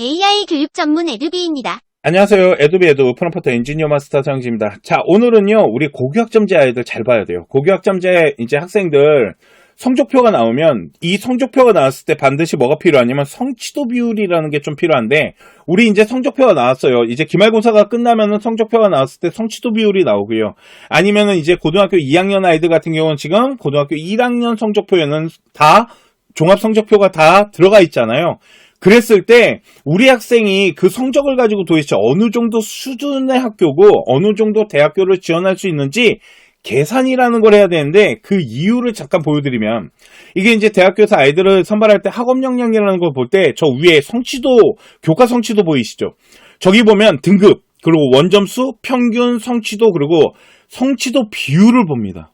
AI 교육 전문 에듀비입니다. 안녕하세요. 에듀비 프롬프트 엔지니어 마스터 장지입니다. 자, 오늘은요, 우리 고교학점제 아이들 잘 봐야 돼요. 고교학점제 이제 학생들 성적표가 나오면 이 성적표가 나왔을 때 반드시 뭐가 필요하냐면 성취도 비율이라는 게 좀 필요한데, 우리 이제 성적표가 나왔어요. 이제 기말고사가 끝나면은 성적표가 나왔을 때 성취도 비율이 나오고요. 아니면은 이제 고등학교 2학년 아이들 같은 경우는 지금 고등학교 1학년 성적표에는 다 종합 성적표가 다 들어가 있잖아요. 그랬을 때 우리 학생이 그 성적을 가지고 도대체 어느 정도 수준의 학교고 어느 정도 대학교를 지원할 수 있는지 계산이라는 걸 해야 되는데, 그 이유를 잠깐 보여드리면, 이게 이제 대학교에서 아이들을 선발할 때 학업 역량이라는 걸 볼 때 저 위에 성취도, 교과 성취도 보이시죠? 저기 보면 등급, 그리고 원점수, 평균, 성취도, 그리고 성취도 비율을 봅니다.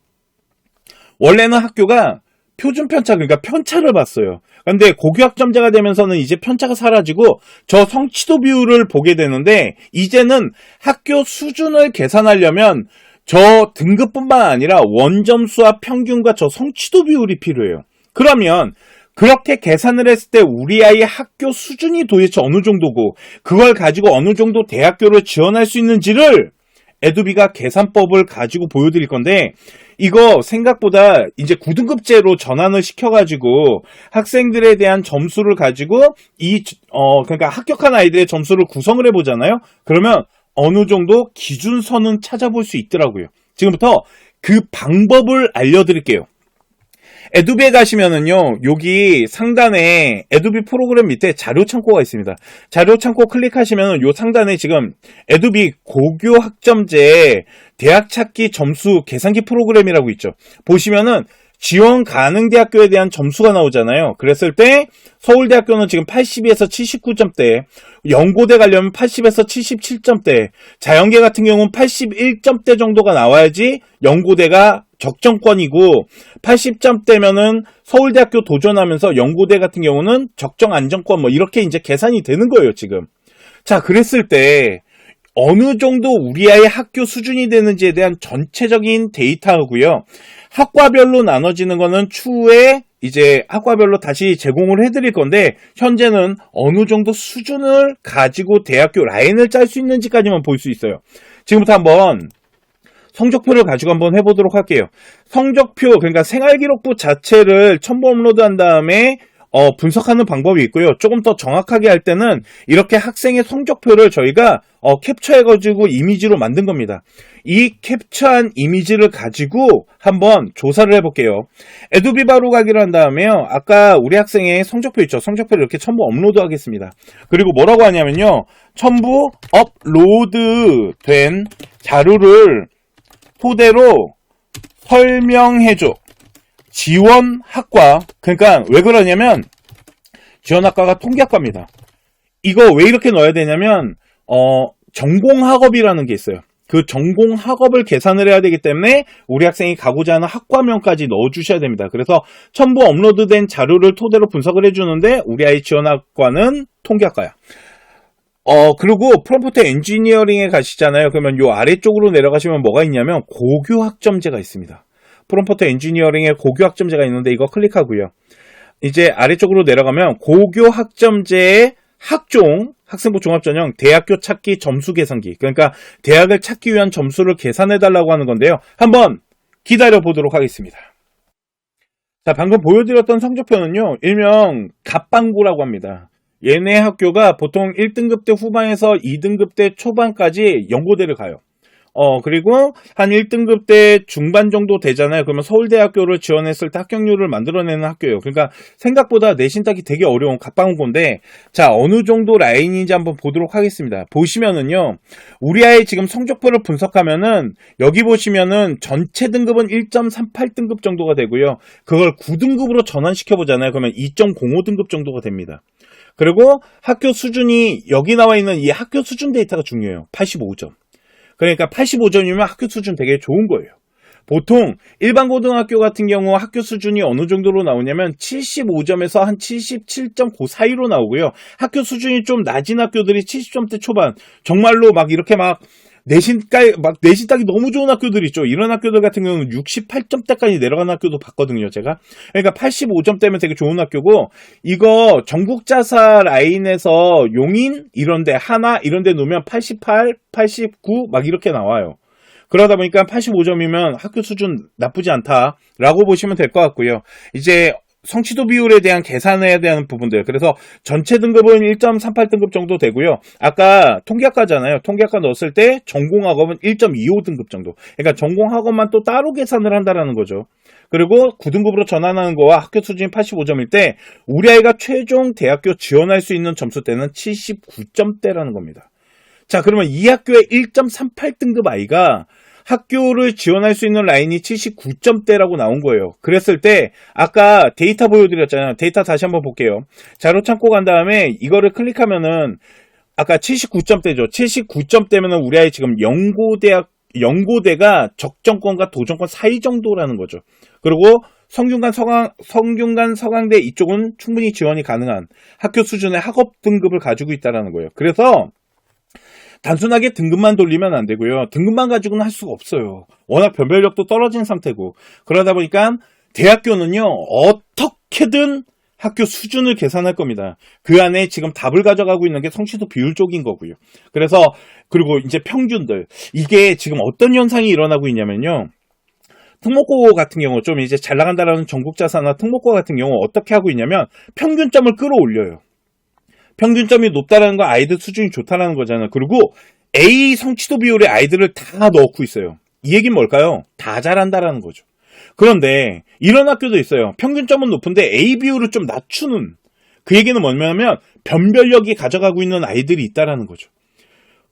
원래는 학교가 표준 편차, 그러니까 편차를 봤어요. 근데 고교학점제가 되면서는 이제 편차가 사라지고 저 성취도 비율을 보게 되는데, 이제는 학교 수준을 계산하려면 저 등급뿐만 아니라 원점수와 평균과 저 성취도 비율이 필요해요. 그러면 그렇게 계산을 했을 때 우리 아이의 학교 수준이 도대체 어느 정도고 그걸 가지고 어느 정도 대학교를 지원할 수 있는지를 에듀비가 계산법을 가지고 보여드릴 건데, 이거 생각보다 이제 9등급제로 전환을 시켜가지고 학생들에 대한 점수를 가지고 그러니까 합격한 아이들의 점수를 구성을 해보잖아요. 그러면 어느 정도 기준선은 찾아볼 수 있더라고요. 지금부터 그 방법을 알려드릴게요. 에듀비에 가시면은요, 여기 상단에 에듀비 프로그램 밑에 자료 창고가 있습니다. 자료 창고 클릭하시면 요 상단에 지금 에듀비 고교 학점제 대학 찾기 점수 계산기 프로그램이라고 있죠. 보시면은 지원 가능 대학교에 대한 점수가 나오잖아요. 그랬을 때 서울대학교는 지금 82에서 79점대, 연고대 가려면 80에서 77점대, 자연계 같은 경우는 81점대 정도가 나와야지 연고대가 적정권이고, 80점대면은 서울대학교 도전하면서 연고대 같은 경우는 적정 안정권, 뭐 이렇게 이제 계산이 되는 거예요, 지금. 자, 그랬을 때 어느 정도 우리 아이의 학교 수준이 되는지에 대한 전체적인 데이터고요. 학과별로 나눠지는 거는 추후에 이제 학과별로 다시 제공을 해드릴 건데, 현재는 어느 정도 수준을 가지고 대학교 라인을 짤 수 있는지까지만 볼 수 있어요. 지금부터 한번 성적표를 가지고 한번 해보도록 할게요. 성적표, 그러니까 생활기록부 자체를 첨부 업로드한 다음에 분석하는 방법이 있고요. 조금 더 정확하게 할 때는 이렇게 학생의 성적표를 저희가 캡처해가지고 이미지로 만든 겁니다. 이 캡처한 이미지를 가지고 한번 조사를 해볼게요. 에듀비 바로 가기를 한 다음에요, 아까 우리 학생의 성적표 있죠? 성적표를 이렇게 첨부 업로드 하겠습니다. 그리고 뭐라고 하냐면요, 첨부 업로드된 자료를 토대로 설명해줘. 지원학과, 그러니까 왜 그러냐면 지원학과가 통계학과입니다. 이거 왜 이렇게 넣어야 되냐면 전공학업이라는 게 있어요. 그 전공학업을 계산을 해야 되기 때문에 우리 학생이 가고자 하는 학과명까지 넣어주셔야 됩니다. 그래서 첨부 업로드된 자료를 토대로 분석을 해주는데 우리 아이 지원학과는 통계학과야. 그리고 프롬프트 엔지니어링에 가시잖아요. 그러면 요 아래쪽으로 내려가시면 뭐가 있냐면 고교학점제가 있습니다. 프롬프트 엔지니어링에 고교학점제가 있는데 이거 클릭하고요. 이제 아래쪽으로 내려가면 고교학점제의 학종, 학생부 종합전형 대학교 찾기 점수 계산기, 그러니까 대학을 찾기 위한 점수를 계산해달라고 하는 건데요. 한번 기다려 보도록 하겠습니다. 자, 방금 보여드렸던 성적표는요, 일명 갑방구라고 합니다. 얘네 학교가 보통 1등급 때 후반에서 2등급 때 초반까지 연고대를 가요. 그리고 한 1등급 때 중반 정도 되잖아요. 그러면 서울대학교를 지원했을 때 합격률을 만들어내는 학교예요. 그러니까 생각보다 내신 따기 되게 어려운 갑방구인데, 자, 어느 정도 라인인지 한번 보도록 하겠습니다. 보시면은요, 우리 아이 지금 성적표를 분석하면은 여기 보시면은 전체 등급은 1.38등급 정도가 되고요. 그걸 9등급으로 전환시켜 보잖아요. 그러면 2.05등급 정도가 됩니다. 그리고 학교 수준이 여기 나와 있는 이 학교 수준 데이터가 중요해요. 85점. 그러니까 85점이면 학교 수준 되게 좋은 거예요. 보통 일반 고등학교 같은 경우 학교 수준이 어느 정도로 나오냐면 75점에서 한 77점 그 사이로 나오고요. 학교 수준이 좀 낮은 학교들이 70점대 초반, 정말로 막 이렇게 막 내신 따기 너무 좋은 학교들 있죠. 이런 학교들 같은 경우는 68점대까지 내려간 학교도 봤거든요, 제가. 그러니까 85점대면 되게 좋은 학교고, 이거 전국자사 라인에서 용인, 이런데, 하나, 이런데 놓으면 88, 89, 막 이렇게 나와요. 그러다 보니까 85점이면 학교 수준 나쁘지 않다라고 보시면 될 것 같고요. 이제 성취도 비율에 대한 계산해야 되는 부분들. 그래서 전체 등급은 1.38등급 정도 되고요. 아까 통계학과잖아요. 통계학과 넣었을 때 전공학업은 1.25등급 정도. 그러니까 전공학업만 또 따로 계산을 한다라는 거죠. 그리고 9등급으로 전환하는 거와 학교 수준이 85점일 때 우리 아이가 최종 대학교 지원할 수 있는 점수대는 79점대라는 겁니다. 자, 그러면 이 학교의 1.38등급 아이가 학교를 지원할 수 있는 라인이 79점대라고 나온 거예요. 그랬을 때 아까 데이터 보여드렸잖아요. 데이터 다시 한번 볼게요. 자료 창고 간 다음에 이거를 클릭하면은 아까 79점대죠. 79점대면은 우리 아이 지금 연고대가 적정권과 도정권 사이 정도라는 거죠. 그리고 성균관 서강대 이쪽은 충분히 지원이 가능한 학교 수준의 학업 등급을 가지고 있다는 거예요. 그래서 단순하게 등급만 돌리면 안 되고요. 등급만 가지고는 할 수가 없어요. 워낙 변별력도 떨어진 상태고. 그러다 보니까 대학교는요, 어떻게든 학교 수준을 계산할 겁니다. 그 안에 지금 답을 가져가고 있는 게 성취도 비율 쪽인 거고요. 그래서, 그리고 이제 평균들. 이게 지금 어떤 현상이 일어나고 있냐면요. 특목고 같은 경우, 좀 이제 잘 나간다라는 전국자사나 특목고 같은 경우 어떻게 하고 있냐면 평균점을 끌어올려요. 평균점이 높다라는 건 아이들 수준이 좋다라는 거잖아요. 그리고 A 성취도 비율의 아이들을 다 넣고 있어요. 이 얘기는 뭘까요? 다 잘한다라는 거죠. 그런데 이런 학교도 있어요. 평균점은 높은데 A 비율을 좀 낮추는. 그 얘기는 뭐냐면 변별력이 가져가고 있는 아이들이 있다라는 거죠.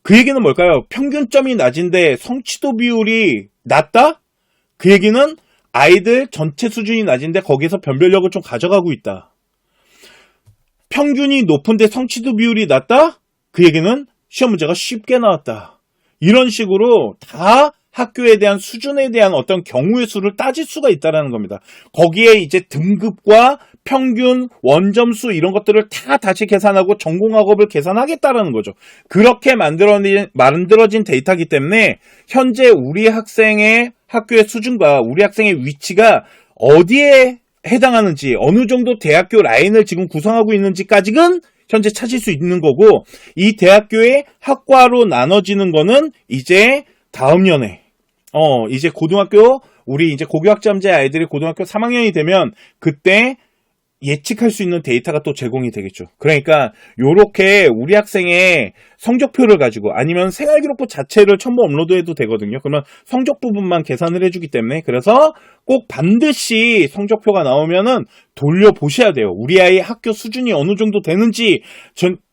그 얘기는 뭘까요? 평균점이 낮은데 성취도 비율이 낮다? 그 얘기는 아이들 전체 수준이 낮은데 거기서 변별력을 좀 가져가고 있다. 평균이 높은데 성취도 비율이 낮다? 그 얘기는 시험 문제가 쉽게 나왔다. 이런 식으로 다 학교에 대한 수준에 대한 어떤 경우의 수를 따질 수가 있다는 겁니다. 거기에 이제 등급과 평균, 원점수 이런 것들을 다 다시 계산하고 전공학업을 계산하겠다라는 거죠. 그렇게 만들어진 데이터이기 때문에 현재 우리 학생의 학교의 수준과 우리 학생의 위치가 어디에 해당하는지, 어느 정도 대학교 라인을 지금 구성하고 있는지까지는 현재 찾을 수 있는 거고, 이 대학교의 학과로 나눠지는 거는 이제 다음 년에, 이제 우리 이제 고교학점제 아이들이 고등학교 3학년이 되면 그때 예측할 수 있는 데이터가 또 제공이 되겠죠. 그러니까 요렇게 우리 학생의 성적표를 가지고 아니면 생활기록부 자체를 첨부 업로드해도 되거든요. 그러면 성적 부분만 계산을 해주기 때문에 그래서 꼭 반드시 성적표가 나오면은 돌려보셔야 돼요. 우리 아이의 학교 수준이 어느 정도 되는지,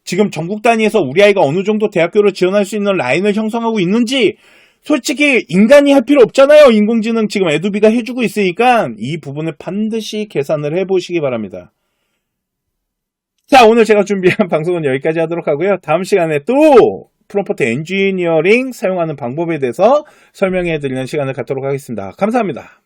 지금 전국 단위에서 우리 아이가 어느 정도 대학교를 지원할 수 있는 라인을 형성하고 있는지, 솔직히 인간이 할 필요 없잖아요. 인공지능 지금 에듀비가 해주고 있으니까 이 부분을 반드시 계산을 해보시기 바랍니다. 자, 오늘 제가 준비한 방송은 여기까지 하도록 하고요. 다음 시간에 또 프롬프트 엔지니어링 사용하는 방법에 대해서 설명해 드리는 시간을 갖도록 하겠습니다. 감사합니다.